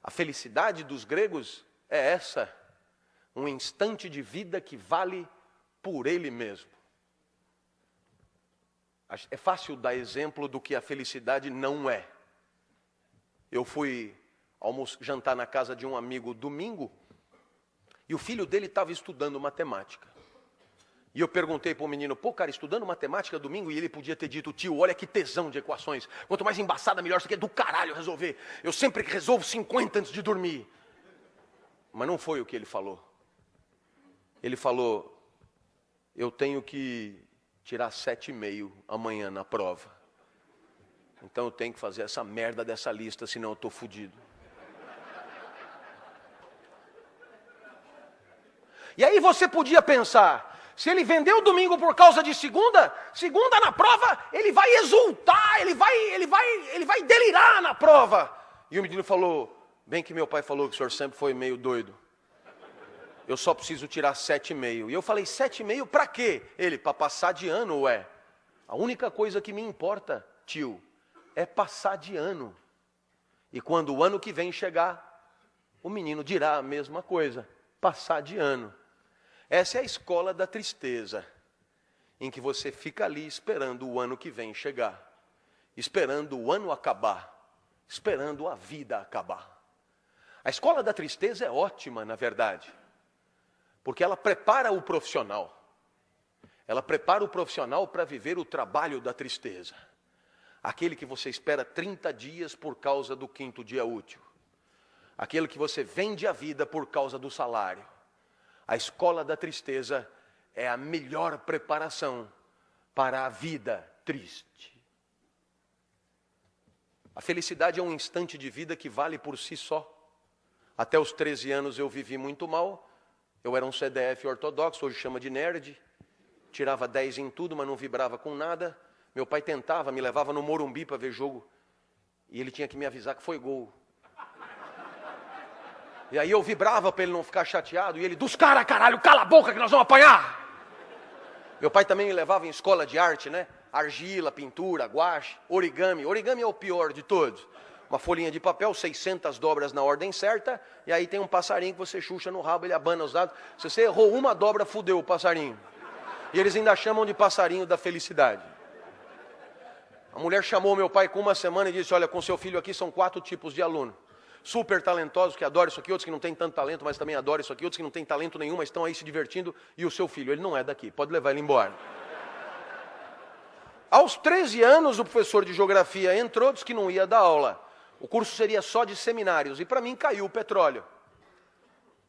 A felicidade dos gregos é essa, um instante de vida que vale por ele mesmo. É fácil dar exemplo do que a felicidade não é. Eu fui jantar na casa de um amigo domingo, e o filho dele estava estudando matemática. E eu perguntei para o menino, pô, cara, estudando matemática domingo, e ele podia ter dito, tio, olha que tesão de equações. Quanto mais embaçada, melhor, isso aqui é do caralho resolver. Eu sempre resolvo 50 antes de dormir. Mas não foi o que ele falou. Ele falou, eu tenho que tirar 7,5 amanhã na prova. Então eu tenho que fazer essa merda dessa lista, senão eu estou fodido. E aí você podia pensar, se ele vendeu domingo por causa de segunda na prova, ele vai exultar, ele vai delirar na prova. E o menino falou, bem que meu pai falou que o senhor sempre foi meio doido. Eu só preciso tirar 7,5. E eu falei, 7,5 para quê? Ele, para passar de ano, ué. A única coisa que me importa, tio, é passar de ano. E quando o ano que vem chegar, o menino dirá a mesma coisa, passar de ano. Essa é a escola da tristeza, em que você fica ali esperando o ano que vem chegar, esperando o ano acabar, esperando a vida acabar. A escola da tristeza é ótima, na verdade, porque ela prepara o profissional. Ela prepara o profissional para viver o trabalho da tristeza. Aquele que você espera 30 dias por causa do 5º dia útil. Aquele que você vende a vida por causa do salário. A escola da tristeza é a melhor preparação para a vida triste. A felicidade é um instante de vida que vale por si só. Até os 13 anos eu vivi muito mal. Eu era um CDF ortodoxo, hoje chama de nerd. Tirava 10 em tudo, mas não vibrava com nada. Meu pai tentava, me levava no Morumbi para ver jogo. E ele tinha que me avisar que foi gol. E aí eu vibrava para ele não ficar chateado. E ele, dos caras, caralho, cala a boca que nós vamos apanhar. Meu pai também me levava em escola de arte, né? Argila, pintura, guache, origami. Origami é o pior de todos. Uma folhinha de papel, 600 dobras na ordem certa. E aí tem um passarinho que você chucha no rabo, ele abana os dados. Se você errou uma dobra, fudeu o passarinho. E eles ainda chamam de passarinho da felicidade. A mulher chamou meu pai com uma semana e disse, olha, com seu filho aqui são 4 tipos de aluno. Super talentosos, que adoram isso aqui, outros que não têm tanto talento, mas também adoram isso aqui, outros que não têm talento nenhum, mas estão aí se divertindo, e o seu filho, ele não é daqui, pode levar ele embora. Aos 13 anos, o professor de geografia entrou, disse que não ia dar aula. O curso seria só de seminários, e para mim caiu o petróleo.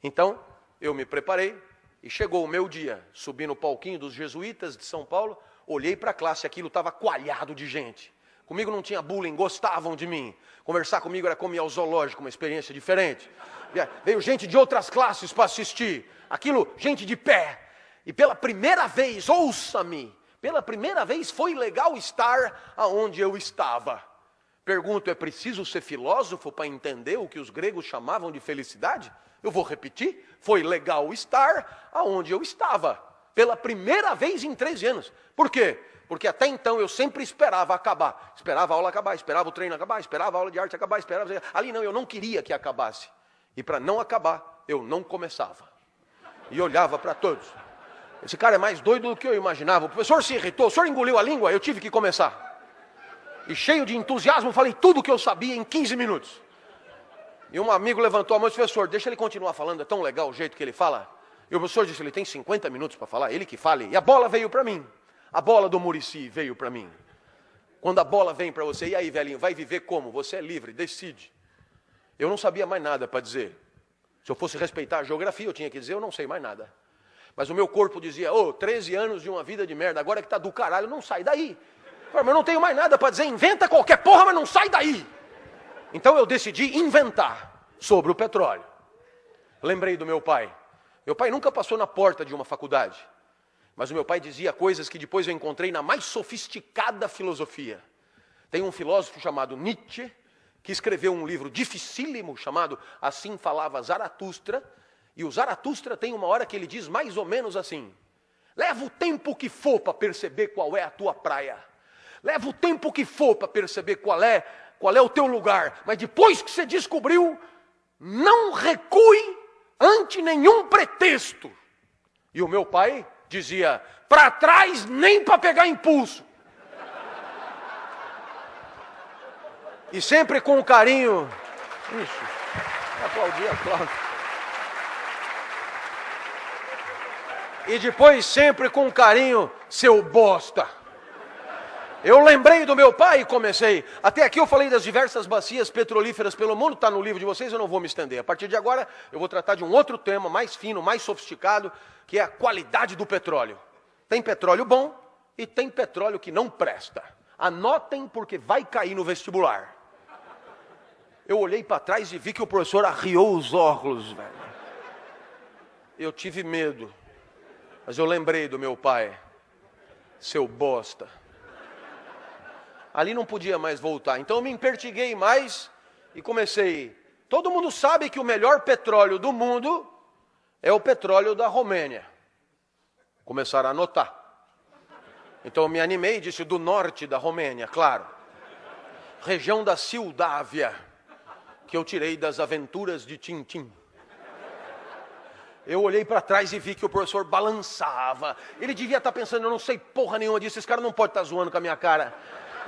Então, eu me preparei, e chegou o meu dia, subi no palquinho dos jesuítas de São Paulo, olhei para a classe, aquilo estava coalhado de gente. Comigo não tinha bullying, gostavam de mim. Conversar comigo era como ir ao zoológico, uma experiência diferente. Veio gente de outras classes para assistir. Aquilo, gente de pé. E pela primeira vez, ouça-me, pela primeira vez foi legal estar aonde eu estava. Pergunto, é preciso ser filósofo para entender o que os gregos chamavam de felicidade? Eu vou repetir, foi legal estar aonde eu estava. Pela primeira vez em 13 anos. Por quê? Porque até então eu sempre esperava acabar. Esperava a aula acabar, esperava o treino acabar, esperava a aula de arte acabar, esperava... Ali não, eu não queria que acabasse. E para não acabar, eu não começava. E olhava para todos. Esse cara é mais doido do que eu imaginava. O professor se irritou, o senhor engoliu a língua, eu tive que começar. E cheio de entusiasmo, falei tudo o que eu sabia em 15 minutos. E um amigo levantou a mão e disse, professor, deixa ele continuar falando, é tão legal o jeito que ele fala. E o professor disse, ele tem 50 minutos para falar, ele que fale. E a bola veio para mim. A bola do Muricy veio para mim. Quando a bola vem para você, e aí, velhinho, vai viver como? Você é livre, decide. Eu não sabia mais nada para dizer. Se eu fosse respeitar a geografia, eu tinha que dizer, eu não sei mais nada. Mas o meu corpo dizia, 13 anos de uma vida de merda, agora que tá do caralho, não sai daí. Mas eu não tenho mais nada para dizer, inventa qualquer porra, mas não sai daí. Então eu decidi inventar sobre o petróleo. Lembrei do meu pai. Meu pai nunca passou na porta de uma faculdade. Mas o meu pai dizia coisas que depois eu encontrei na mais sofisticada filosofia. Tem um filósofo chamado Nietzsche, que escreveu um livro dificílimo chamado Assim Falava Zaratustra. E o Zaratustra tem uma hora que ele diz mais ou menos assim: leva o tempo que for para perceber qual é a tua praia. Leva o tempo que for para perceber qual é o teu lugar. Mas depois que você descobriu, não recue ante nenhum pretexto. E o meu pai dizia, para trás nem para pegar impulso. E sempre com carinho. Isso, aplaudir. E depois sempre com carinho, seu bosta. Eu lembrei do meu pai e comecei. Até aqui eu falei das diversas bacias petrolíferas pelo mundo, está no livro de vocês, eu não vou me estender. A partir de agora eu vou tratar de um outro tema, mais fino, mais sofisticado, que é a qualidade do petróleo. Tem petróleo bom e tem petróleo que não presta. Anotem porque vai cair no vestibular. Eu olhei para trás e vi que o professor arriou os óculos, velho. Eu tive medo. Mas eu lembrei do meu pai, seu bosta. Ali não podia mais voltar, então eu me impertiguei mais e comecei. Todo mundo sabe que o melhor petróleo do mundo é o petróleo da Romênia. Começaram a anotar. Então eu me animei e disse do norte da Romênia, claro. Região da Sildávia, que eu tirei das aventuras de Tintim. Eu olhei para trás e vi que o professor balançava. Ele devia estar pensando, eu não sei porra nenhuma disso, esse cara não pode estar zoando com a minha cara.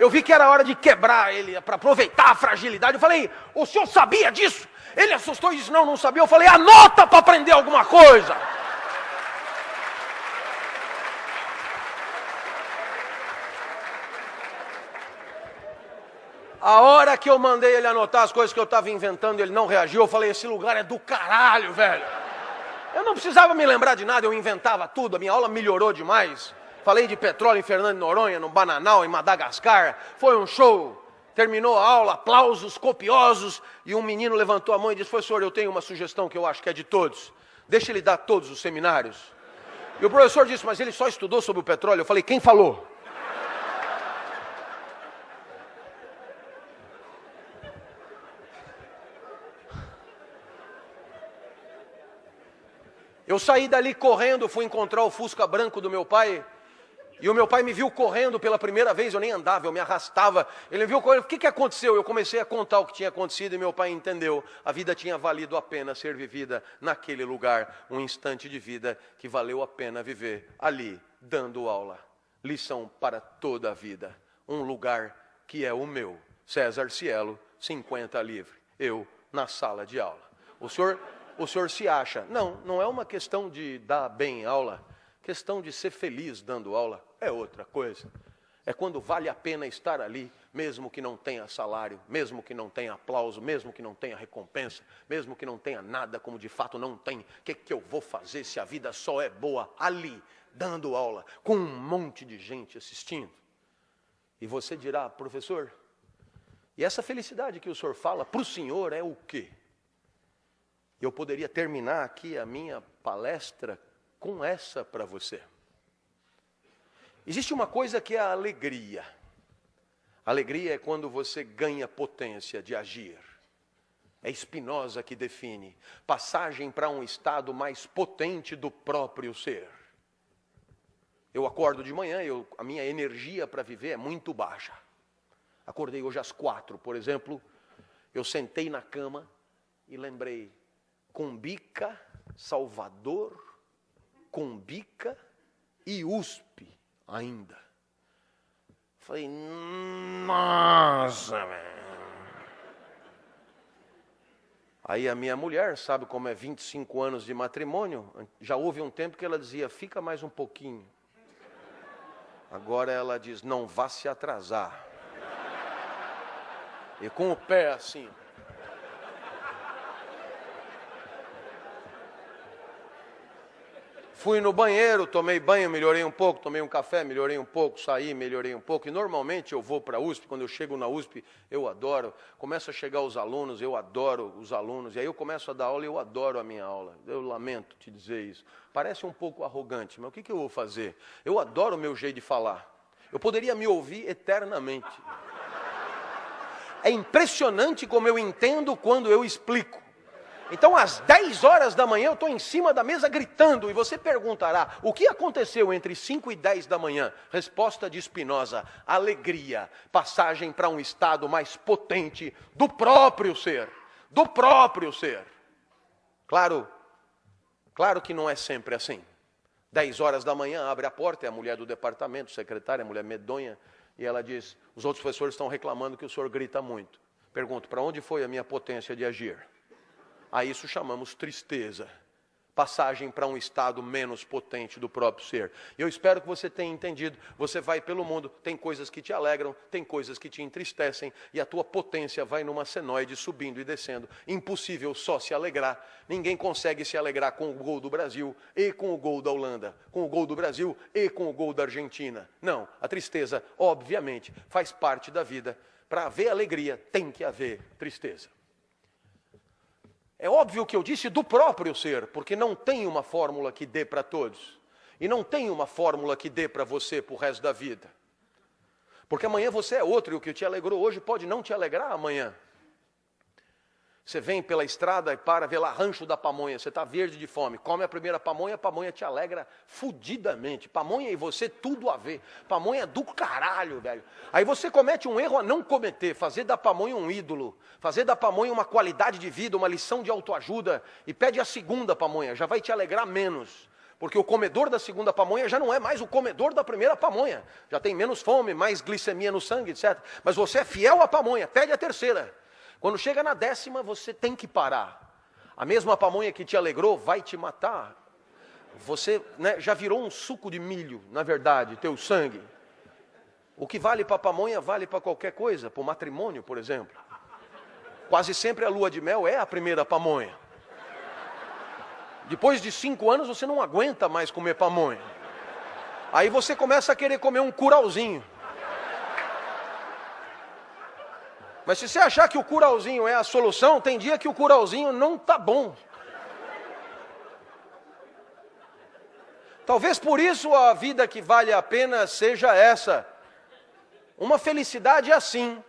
Eu vi que era hora de quebrar ele, para aproveitar a fragilidade. Eu falei, o senhor sabia disso? Ele assustou e disse, não sabia. Eu falei, anota para aprender alguma coisa. A hora que eu mandei ele anotar as coisas que eu estava inventando, ele não reagiu. Eu falei, esse lugar é do caralho, velho. Eu não precisava me lembrar de nada, eu inventava tudo, a minha aula melhorou demais. Falei de petróleo em Fernando de Noronha, no Bananal, em Madagascar. Foi um show. Terminou a aula, aplausos copiosos. E um menino levantou a mão e disse, professor, eu tenho uma sugestão que eu acho que é de todos. Deixa ele dar todos os seminários. E o professor disse, mas ele só estudou sobre o petróleo. Eu falei, quem falou? Eu saí dali correndo, fui encontrar o Fusca branco do meu pai. E o meu pai me viu correndo pela primeira vez, eu nem andava, eu me arrastava. Ele me viu correndo, o que aconteceu? Eu comecei a contar o que tinha acontecido e meu pai entendeu. A vida tinha valido a pena ser vivida naquele lugar. Um instante de vida que valeu a pena viver ali, dando aula. Lição para toda a vida. Um lugar que é o meu. César Cielo, 50 livre. Eu na sala de aula. O senhor se acha. Não é uma questão de dar bem aula. Questão de ser feliz dando aula é outra coisa. É quando vale a pena estar ali, mesmo que não tenha salário, mesmo que não tenha aplauso, mesmo que não tenha recompensa, mesmo que não tenha nada, como de fato não tem. O que eu vou fazer se a vida só é boa ali, dando aula, com um monte de gente assistindo? E você dirá, professor, e essa felicidade que o senhor fala para o senhor é o quê? Eu poderia terminar aqui a minha palestra com essa para você. Existe uma coisa que é a alegria. Alegria é quando você ganha potência de agir. É Spinoza que define. Passagem para um estado mais potente do próprio ser. Eu acordo de manhã, a minha energia para viver é muito baixa. Acordei hoje às 4, por exemplo. Eu sentei na cama e lembrei. Cumbica, Salvador, Cumbica e USP ainda. Falei, nossa, velho. Aí a minha mulher, sabe como é 25 anos de matrimônio, já houve um tempo que ela dizia, fica mais um pouquinho. Agora ela diz, não vá se atrasar. E com o pé assim. Fui no banheiro, tomei banho, melhorei um pouco, tomei um café, melhorei um pouco, saí, melhorei um pouco. E normalmente eu vou para a USP, quando eu chego na USP, eu adoro. Começa a chegar os alunos, eu adoro os alunos. E aí eu começo a dar aula e eu adoro a minha aula. Eu lamento te dizer isso. Parece um pouco arrogante, mas o que eu vou fazer? Eu adoro o meu jeito de falar. Eu poderia me ouvir eternamente. É impressionante como eu entendo quando eu explico. Então, às 10 horas da manhã, eu estou em cima da mesa gritando, e você perguntará, o que aconteceu entre 5 e 10 da manhã? Resposta de Spinoza, alegria, passagem para um estado mais potente do próprio ser. do próprio ser. Claro que não é sempre assim. 10 horas da manhã, abre a porta, é a mulher do departamento, secretária, a mulher medonha, e ela diz, os outros professores estão reclamando que o senhor grita muito. Pergunto, para onde foi a minha potência de agir? A isso chamamos tristeza. Passagem para um estado menos potente do próprio ser. Eu espero que você tenha entendido. Você vai pelo mundo, tem coisas que te alegram, tem coisas que te entristecem, e a tua potência vai numa senoide subindo e descendo. Impossível só se alegrar. Ninguém consegue se alegrar com o gol do Brasil e com o gol da Holanda, com o gol do Brasil e com o gol da Argentina. Não, a tristeza, obviamente, faz parte da vida. Para haver alegria, tem que haver tristeza. É óbvio que eu disse do próprio ser, porque não tem uma fórmula que dê para todos. E não tem uma fórmula que dê para você para o resto da vida. Porque amanhã você é outro, e o que te alegrou hoje pode não te alegrar amanhã. Você vem pela estrada e para, vê lá Rancho da Pamonha, você está verde de fome, come a primeira pamonha, a pamonha te alegra fudidamente. Pamonha e você, tudo a ver. Pamonha do caralho, velho. Aí você comete um erro a não cometer, fazer da pamonha um ídolo, fazer da pamonha uma qualidade de vida, uma lição de autoajuda, e pede a segunda pamonha, já vai te alegrar menos. Porque o comedor da segunda pamonha já não é mais o comedor da primeira pamonha. Já tem menos fome, mais glicemia no sangue, etc. Mas você é fiel à pamonha, pede a terceira. Quando chega na 10ª, você tem que parar. A mesma pamonha que te alegrou vai te matar. Você, né, já virou um suco de milho, na verdade, teu sangue. O que vale para a pamonha vale para qualquer coisa, para o matrimônio, por exemplo. Quase sempre a lua de mel é a primeira pamonha. Depois de 5 anos, você não aguenta mais comer pamonha. Aí você começa a querer comer um curauzinho. Mas se você achar que o curauzinho é a solução, tem dia que o curauzinho não está bom. Talvez por isso a vida que vale a pena seja essa. Uma felicidade assim.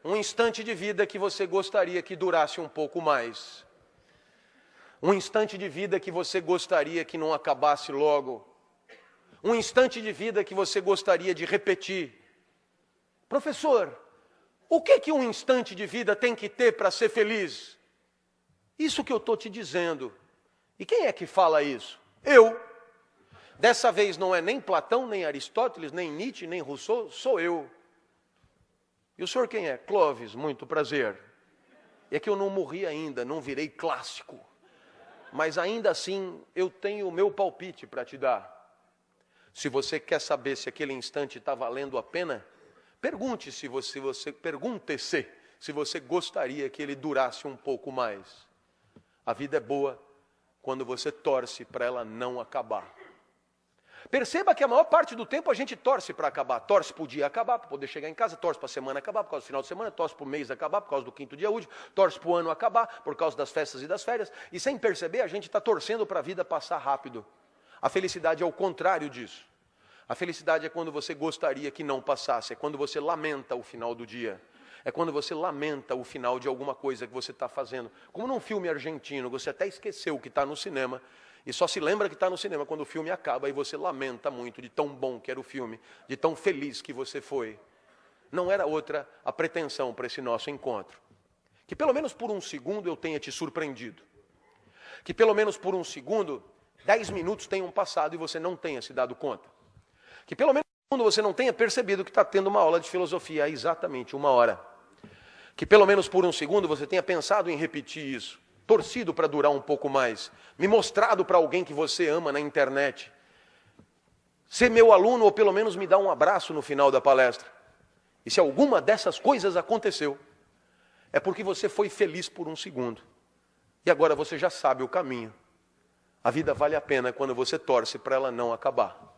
Um instante de vida que você gostaria que durasse um pouco mais. Um instante de vida que você gostaria que não acabasse logo. Um instante de vida que você gostaria de repetir. Professor, o que um instante de vida tem que ter para ser feliz? Isso que eu estou te dizendo. E quem é que fala isso? Eu. Dessa vez não é nem Platão, nem Aristóteles, nem Nietzsche, nem Rousseau, sou eu. E o senhor quem é? Clóvis, muito prazer. É que eu não morri ainda, não virei clássico. Mas ainda assim, eu tenho o meu palpite para te dar. Se você quer saber se aquele instante está valendo a pena, pergunte-se se você gostaria que ele durasse um pouco mais. A vida é boa quando você torce para ela não acabar. Perceba que a maior parte do tempo a gente torce para acabar. Torce para o dia acabar, para poder chegar em casa, torce para a semana acabar, por causa do final de semana, torce para o mês acabar, por causa do 5º dia útil, torce para o ano acabar, por causa das festas e das férias. E sem perceber, a gente está torcendo para a vida passar rápido. A felicidade é o contrário disso. A felicidade é quando você gostaria que não passasse, é quando você lamenta o final do dia. É quando você lamenta o final de alguma coisa que você está fazendo. Como num filme argentino, você até esqueceu que está no cinema, e só se lembra que está no cinema quando o filme acaba, e você lamenta muito de tão bom que era o filme, de tão feliz que você foi. Não era outra a pretensão para esse nosso encontro. Que pelo menos por um segundo eu tenha te surpreendido. Que pelo menos por um segundo, 10 minutos tenham passado e você não tenha se dado conta. Que pelo menos por um segundo você não tenha percebido que está tendo uma aula de filosofia há exatamente 1 hora. Que pelo menos por um segundo você tenha pensado em repetir isso. Torcido para durar um pouco mais, me mostrado para alguém que você ama na internet, ser meu aluno ou pelo menos me dar um abraço no final da palestra. E se alguma dessas coisas aconteceu, é porque você foi feliz por um segundo. E agora você já sabe o caminho. A vida vale a pena quando você torce para ela não acabar.